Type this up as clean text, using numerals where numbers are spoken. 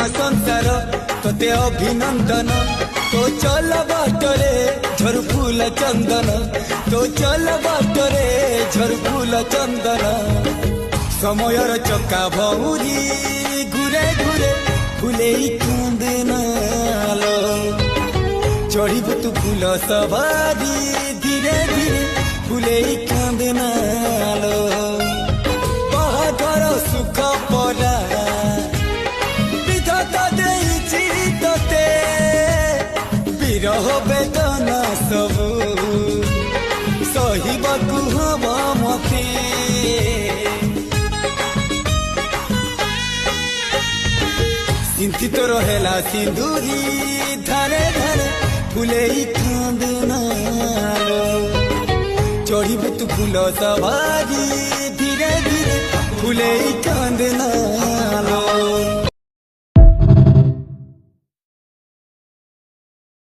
नूआ संसार तोते अभिनंदन तो चल बाटरे झरु फूल चंदन तो चल बाटरे झरु फूल चंदन समयर चक्का भौरी घुरे घुरे फुले कांदनालो चढ़ीबु तू फूल सवारी धीरे धीरे फुले कांदनालो बाहाघर सुख परा विधाता देइछि तोते विरह वेदना सबु सहिबकु हब मते चिंतित रहेला सिंदूरी धारे धारे फुले कांदनालो चढ़ीबु तू फूल सवारी धीरे धीरे फुले कांदनालो।